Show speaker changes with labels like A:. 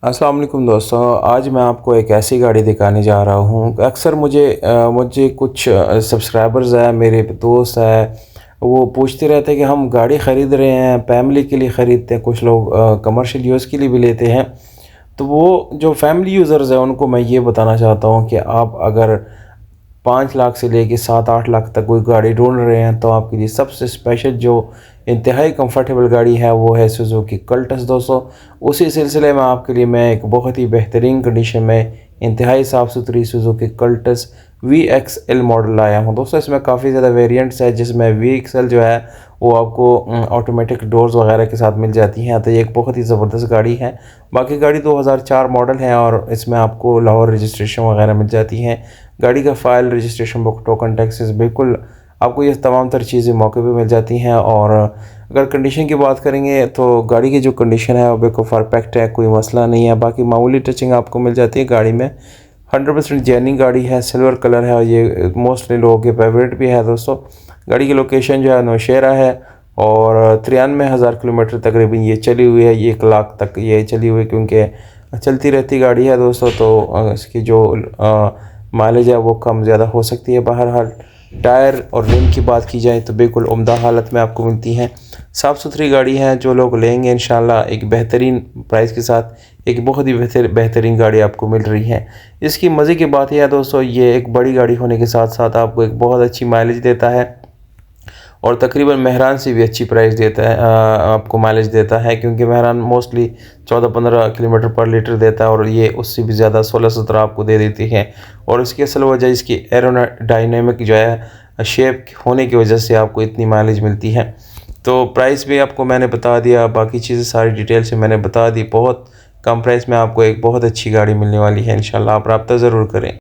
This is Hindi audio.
A: अस्सलाम वालेकुम दोस्तों। आज मैं आपको एक ऐसी गाड़ी दिखाने जा रहा हूँ। अक्सर मुझे कुछ सब्सक्राइबर्स हैं, मेरे दोस्त हैं, वो पूछते रहते हैं कि हम गाड़ी ख़रीद रहे हैं, फैमिली के लिए ख़रीदते हैं, कुछ लोग कमर्शियल यूज़ के लिए भी लेते हैं। तो वो जो फैमिली यूज़र्स हैं उनको मैं ये बताना चाहता हूँ कि आप अगर 5 लाख से लेके 7-8 लाख तक कोई गाड़ी ढूंढ रहे हैं तो आपके लिए सबसे स्पेशल जो इंतहाई कंफर्टेबल गाड़ी है वो है सुजुकी कल्टस दोस्तों। उसी सिलसिले में आपके लिए मैं एक बहुत ही बेहतरीन कंडीशन में इंतहाई साफ़ सुथरी सुजुकी कल्टस VXL मॉडल लाया हूँ दोस्तों। इसमें काफ़ी ज़्यादा वेरिएंट्स है, जिसमें VXL जो है वो आपको ऑटोमेटिक डोर्स वगैरह के साथ मिल जाती हैं। तो ये एक बहुत ही ज़बरदस्त गाड़ी है। बाकी गाड़ी 2004 मॉडल है और इसमें आपको लाहौर रजिस्ट्रेशन वगैरह मिल जाती हैं। गाड़ी का file, registration book, token, taxes, बिल्कुल आपको ये तमाम तर चीज़ें मौके पे मिल जाती हैं। और अगर कंडीशन की बात करेंगे तो गाड़ी की जो कंडीशन है वो बिल्कुल परफेक्ट है, कोई मसला नहीं है। बाकी मामूली टचिंग आपको मिल जाती है गाड़ी में। 100% जेन्युइन गाड़ी है, सिल्वर कलर है और ये मोस्टली लोगों के फेवरेट भी है दोस्तों। गाड़ी की लोकेशन जो है नौशेरा है और 93,000 किलोमीटर तकरीबन ये चली हुई है। 1 लाख तक ये चली हुई है, क्योंकि चलती रहती गाड़ी है दोस्तों। तो इसकी जो माइलेज है वो कम ज़्यादा हो सकती है। बहरहाल टायर और रिम की बात की जाए तो बिल्कुल उम्दा हालत में आपको मिलती हैं। साफ़ सुथरी गाड़ी है, जो लोग लेंगे इंशाल्लाह एक बेहतरीन प्राइस के साथ एक बहुत ही बेहतरीन गाड़ी आपको मिल रही है। इसकी मज़े की बात यह है दोस्तों, ये एक बड़ी गाड़ी होने के साथ साथ आपको एक बहुत अच्छी माइलेज देता है और तकरीबन मेहरान से भी अच्छी प्राइस देता है, आपको माइलेज देता है, क्योंकि मेहरान मोस्टली 14-15 किलोमीटर पर लीटर देता है और ये उससे भी ज़्यादा 16-17 आपको दे देती है। और इसकी असल वजह इसकी एरोडायनेमिक जो है शेप होने की वजह से आपको इतनी माइलेज मिलती है। तो प्राइस भी आपको मैंने बता दिया, बाकी चीज़ें सारी डिटेल से मैंने बता दी। बहुत कम प्राइस में आपको एक बहुत अच्छी गाड़ी मिलने वाली है। इंशाल्लाह आप रब्ता ज़रूर करें।